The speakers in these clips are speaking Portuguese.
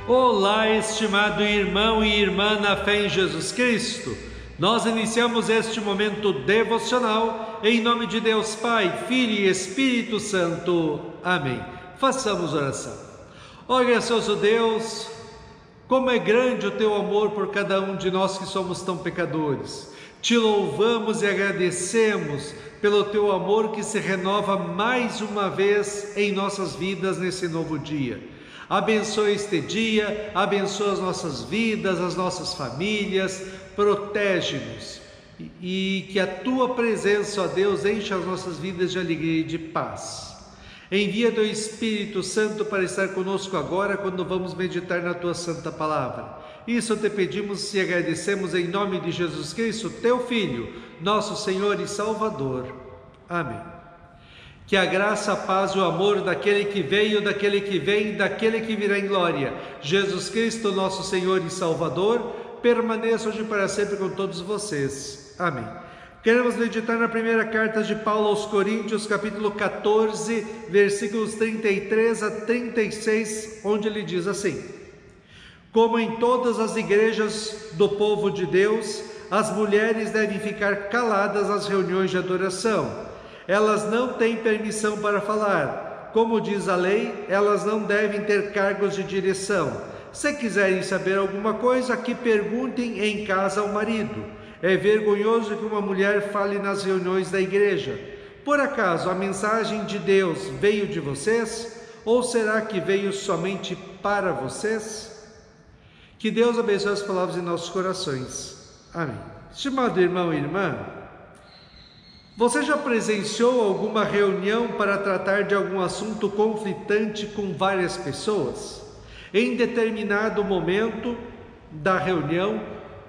Olá, estimado irmão e irmã na fé em Jesus Cristo. Nós iniciamos este momento devocional em nome de Deus Pai, Filho e Espírito Santo. Amém. Façamos oração. Ó gracioso Deus, como é grande o teu amor por cada um de nós que somos tão pecadores. Te louvamos e agradecemos pelo teu amor que se renova mais uma vez em nossas vidas nesse novo dia. Abençoa este dia, abençoa as nossas vidas, as nossas famílias, protege-nos e que a tua presença, ó Deus, encha as nossas vidas de alegria e de paz. Envia teu Espírito Santo para estar conosco agora quando vamos meditar na tua santa palavra. Isso te pedimos e agradecemos em nome de Jesus Cristo, teu Filho, nosso Senhor e Salvador. Amém. Que a graça, a paz e o amor daquele que veio, daquele que vem, daquele que virá em glória, Jesus Cristo, nosso Senhor e Salvador, permaneça hoje para sempre com todos vocês. Amém. Queremos meditar na primeira carta de Paulo aos Coríntios, capítulo 14, versículos 33 a 36, onde ele diz assim: Como em todas as igrejas do povo de Deus, as mulheres devem ficar caladas nas reuniões de adoração. Elas não têm permissão para falar. Como diz a lei, elas não devem ter cargos de direção. Se quiserem saber alguma coisa, que perguntem em casa ao marido. É vergonhoso que uma mulher fale nas reuniões da igreja. Por acaso a mensagem de Deus veio de vocês? Ou será que veio somente para vocês? Que Deus abençoe as palavras em nossos corações. Amém. Estimado irmão e irmã, você já presenciou alguma reunião para tratar de algum assunto conflitante com várias pessoas? Em determinado momento da reunião,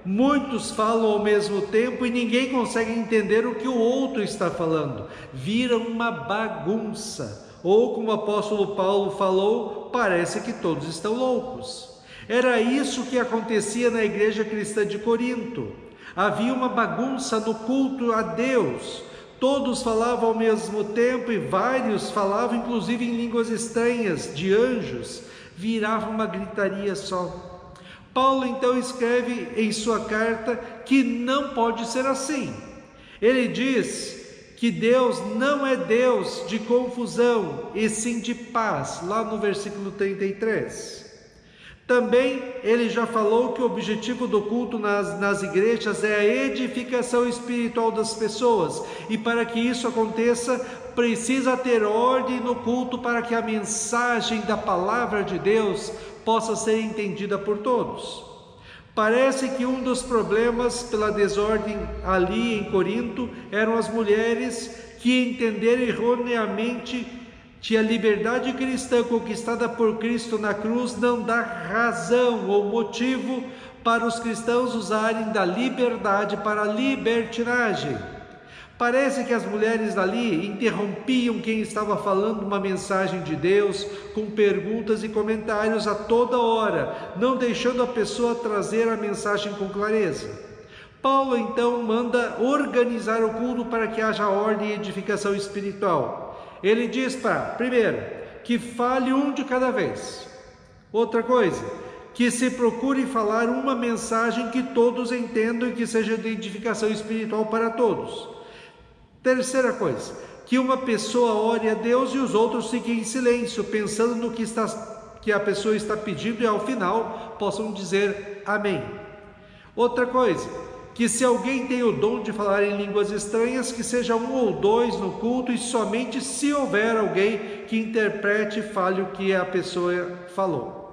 muitos falam ao mesmo tempo e ninguém consegue entender o que o outro está falando. Vira uma bagunça. Ou, como o apóstolo Paulo falou, parece que todos estão loucos. Era isso que acontecia na igreja cristã de Corinto. Havia uma bagunça no culto a Deus. Todos falavam ao mesmo tempo e vários falavam inclusive em línguas estranhas, de anjos. Virava uma gritaria só. Paulo então escreve em sua carta que não pode ser assim. Ele diz que Deus não é Deus de confusão, e sim de paz, lá no versículo 33. Também ele já falou que o objetivo do culto nas igrejas é a edificação espiritual das pessoas, e para que isso aconteça, precisa ter ordem no culto para que a mensagem da palavra de Deus possa ser entendida por todos. Parece que um dos problemas pela desordem ali em Corinto eram as mulheres que entenderam erroneamente que a liberdade cristã conquistada por Cristo na cruz não dá razão ou motivo para os cristãos usarem da liberdade para a libertinagem. Parece que as mulheres ali interrompiam quem estava falando uma mensagem de Deus com perguntas e comentários a toda hora, não deixando a pessoa trazer a mensagem com clareza. Paulo então manda organizar o culto para que haja ordem e edificação espiritual. Ele diz primeiro, que fale um de cada vez. Outra coisa, que se procure falar uma mensagem que todos entendam e que seja de edificação espiritual para todos. Terceira coisa, que uma pessoa ore a Deus e os outros fiquem em silêncio, pensando no que a pessoa está pedindo e ao final possam dizer amém. Outra coisa, que se alguém tem o dom de falar em línguas estranhas, que seja um ou dois no culto e somente se houver alguém que interprete e fale o que a pessoa falou.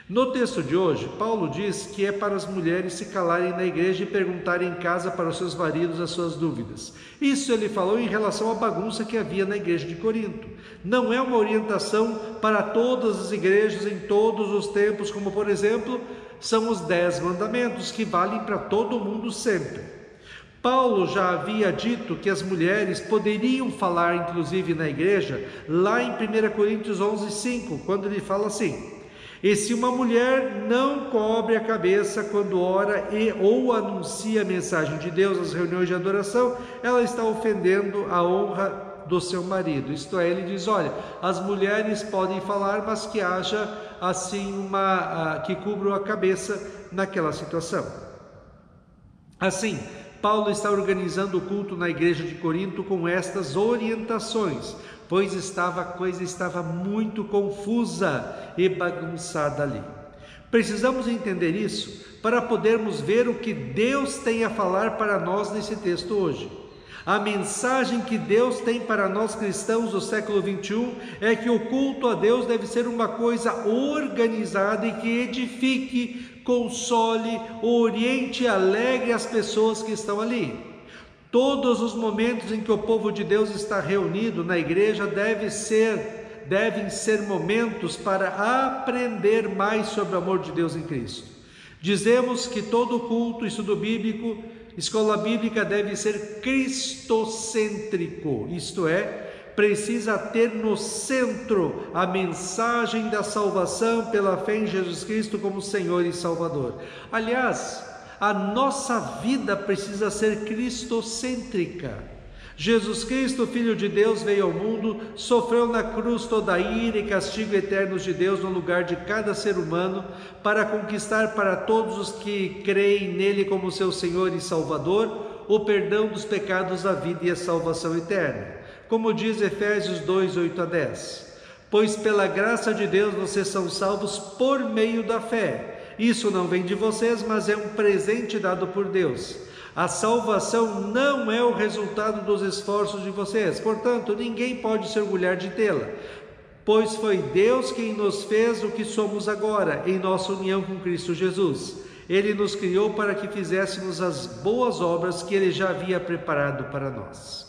No texto de hoje, Paulo diz que é para as mulheres se calarem na igreja e perguntarem em casa para os seus maridos as suas dúvidas. Isso ele falou em relação à bagunça que havia na igreja de Corinto. Não é uma orientação para todas as igrejas em todos os tempos, como por exemplo, são os 10 mandamentos que valem para todo mundo sempre. Paulo já havia dito que as mulheres poderiam falar inclusive na igreja, lá em 1 Coríntios 11:5, quando ele fala assim: E se uma mulher não cobre a cabeça quando ora ou anuncia a mensagem de Deus nas reuniões de adoração, ela está ofendendo a honra do seu marido. Isto é, ele diz, olha, as mulheres podem falar, mas que haja assim que cubra a cabeça naquela situação. Assim, Paulo está organizando o culto na igreja de Corinto com estas orientações, pois a coisa estava muito confusa e bagunçada ali. Precisamos entender isso para podermos ver o que Deus tem a falar para nós nesse texto hoje. A mensagem que Deus tem para nós cristãos do século 21 é que o culto a Deus deve ser uma coisa organizada e que edifique, console, oriente e alegre as pessoas que estão ali. Todos os momentos em que o povo de Deus está reunido na igreja devem ser momentos para aprender mais sobre o amor de Deus em Cristo. Dizemos que todo culto, estudo bíblico, escola bíblica deve ser cristocêntrico, isto é, precisa ter no centro a mensagem da salvação pela fé em Jesus Cristo como Senhor e Salvador. Aliás, a nossa vida precisa ser cristocêntrica. Jesus Cristo, Filho de Deus, veio ao mundo, sofreu na cruz toda a ira e castigo eternos de Deus no lugar de cada ser humano, para conquistar para todos os que creem nele como seu Senhor e Salvador, o perdão dos pecados, a vida e a salvação eterna. Como diz Efésios 2, 8 a 10. Pois pela graça de Deus vocês são salvos por meio da fé. Isso não vem de vocês, mas é um presente dado por Deus. A salvação não é o resultado dos esforços de vocês, portanto, ninguém pode se orgulhar de tê-la, pois foi Deus quem nos fez o que somos agora, em nossa união com Cristo Jesus. Ele nos criou para que fizéssemos as boas obras que Ele já havia preparado para nós.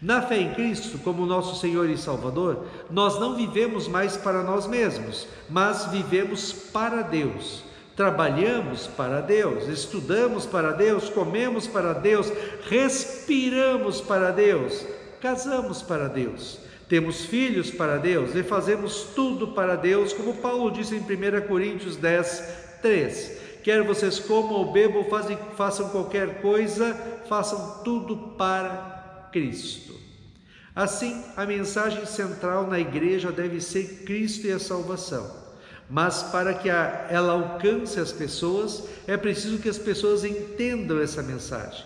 Na fé em Cristo, como nosso Senhor e Salvador, nós não vivemos mais para nós mesmos, mas vivemos para Deus. Trabalhamos para Deus, estudamos para Deus, comemos para Deus, respiramos para Deus, casamos para Deus, temos filhos para Deus e fazemos tudo para Deus, como Paulo disse em 1 Coríntios 10, 3. Quer vocês comam ou bebam, façam qualquer coisa, façam tudo para Cristo. Assim, a mensagem central na igreja deve ser Cristo e a salvação. Mas para que ela alcance as pessoas, é preciso que as pessoas entendam essa mensagem.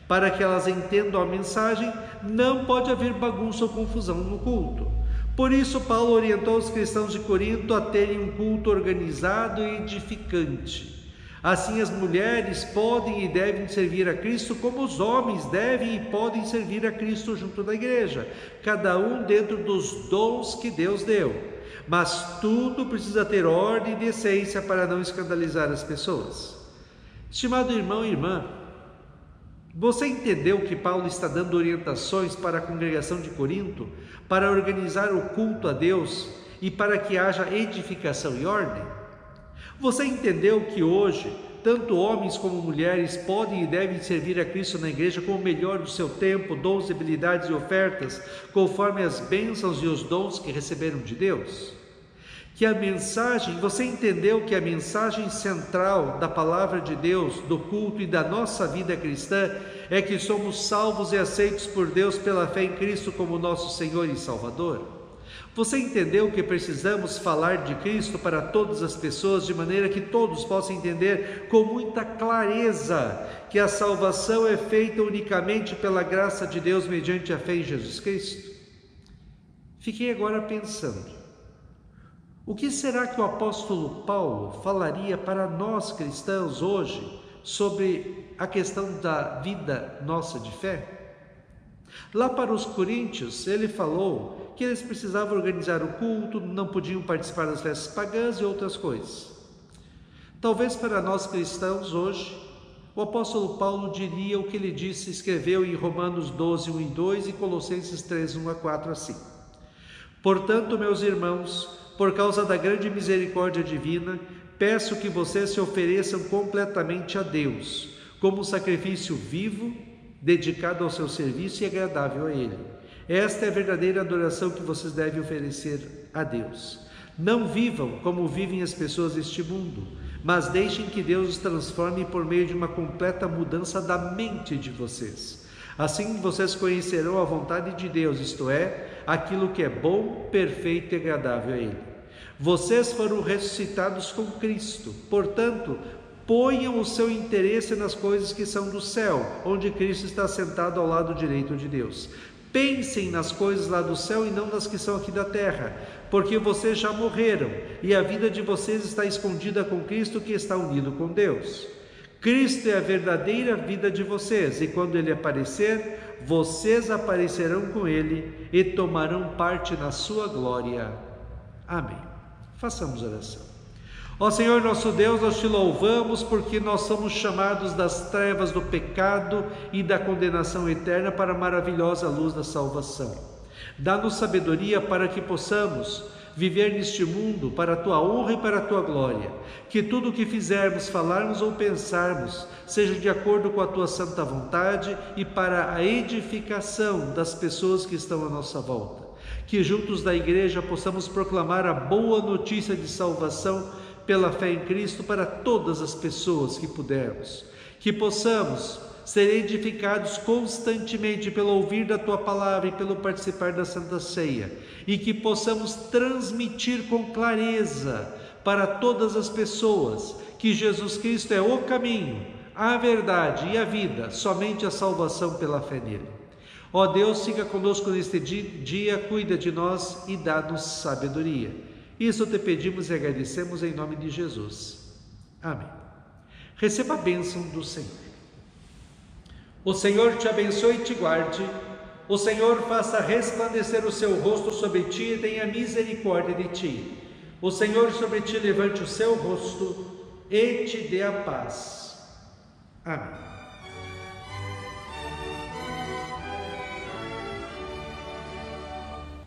Para que elas entendam a mensagem, não pode haver bagunça ou confusão no culto. Por isso, Paulo orientou os cristãos de Corinto a terem um culto organizado e edificante. Assim, as mulheres podem e devem servir a Cristo, como os homens devem e podem servir a Cristo junto da igreja, cada um dentro dos dons que Deus deu. Mas tudo precisa ter ordem e decência para não escandalizar as pessoas. Estimado irmão e irmã, você entendeu que Paulo está dando orientações para a congregação de Corinto para organizar o culto a Deus e para que haja edificação e ordem? Você entendeu que hoje, tanto homens como mulheres podem e devem servir a Cristo na igreja com o melhor do seu tempo, dons, habilidades e ofertas, conforme as bênçãos e os dons que receberam de Deus? Você entendeu que a mensagem central da palavra de Deus, do culto e da nossa vida cristã é que somos salvos e aceitos por Deus pela fé em Cristo como nosso Senhor e Salvador? Você entendeu que precisamos falar de Cristo para todas as pessoas, de maneira que todos possam entender com muita clareza que a salvação é feita unicamente pela graça de Deus mediante a fé em Jesus Cristo? Fiquei agora pensando, o que será que o apóstolo Paulo falaria para nós cristãos hoje sobre a questão da vida nossa de fé? Lá para os coríntios, ele falou que eles precisavam organizar o culto, não podiam participar das festas pagãs e outras coisas. Talvez para nós cristãos hoje, o apóstolo Paulo diria o que ele escreveu em Romanos 12, 1 e 2 e Colossenses 3, 1 a 4 assim. Portanto, meus irmãos, por causa da grande misericórdia divina, peço que vocês se ofereçam completamente a Deus, como um sacrifício vivo, dedicado ao seu serviço e agradável a Ele. Esta é a verdadeira adoração que vocês devem oferecer a Deus. Não vivam como vivem as pessoas deste mundo, mas deixem que Deus os transforme por meio de uma completa mudança da mente de vocês. Assim vocês conhecerão a vontade de Deus, isto é, aquilo que é bom, perfeito e agradável a Ele. Vocês foram ressuscitados com Cristo, portanto, ponham o seu interesse nas coisas que são do céu, onde Cristo está sentado ao lado direito de Deus. Pensem nas coisas lá do céu e não nas que são aqui da terra, porque vocês já morreram e a vida de vocês está escondida com Cristo, que está unido com Deus. Cristo é a verdadeira vida de vocês, e quando Ele aparecer, vocês aparecerão com Ele e tomarão parte na sua glória. Amém. Façamos oração. Ó Senhor nosso Deus, nós te louvamos porque nós somos chamados das trevas do pecado e da condenação eterna para a maravilhosa luz da salvação. Dá-nos sabedoria para que possamos viver neste mundo para a Tua honra e para a Tua glória. Que tudo o que fizermos, falarmos ou pensarmos seja de acordo com a Tua santa vontade e para a edificação das pessoas que estão à nossa volta. Que juntos da igreja possamos proclamar a boa notícia de salvação pela fé em Cristo para todas as pessoas que pudermos. Que possamos ser edificados constantemente pelo ouvir da Tua palavra e pelo participar da Santa Ceia, e que possamos transmitir com clareza para todas as pessoas que Jesus Cristo é o caminho, a verdade e a vida, somente a salvação pela fé nele. Ó Deus, fica conosco neste dia, cuida de nós e dá-nos sabedoria. Isso te pedimos e agradecemos em nome de Jesus. Amém. Receba a bênção do Senhor. O Senhor te abençoe e te guarde. O Senhor faça resplandecer o seu rosto sobre ti e tenha misericórdia de ti. O Senhor sobre ti levante o seu rosto e te dê a paz. Amém.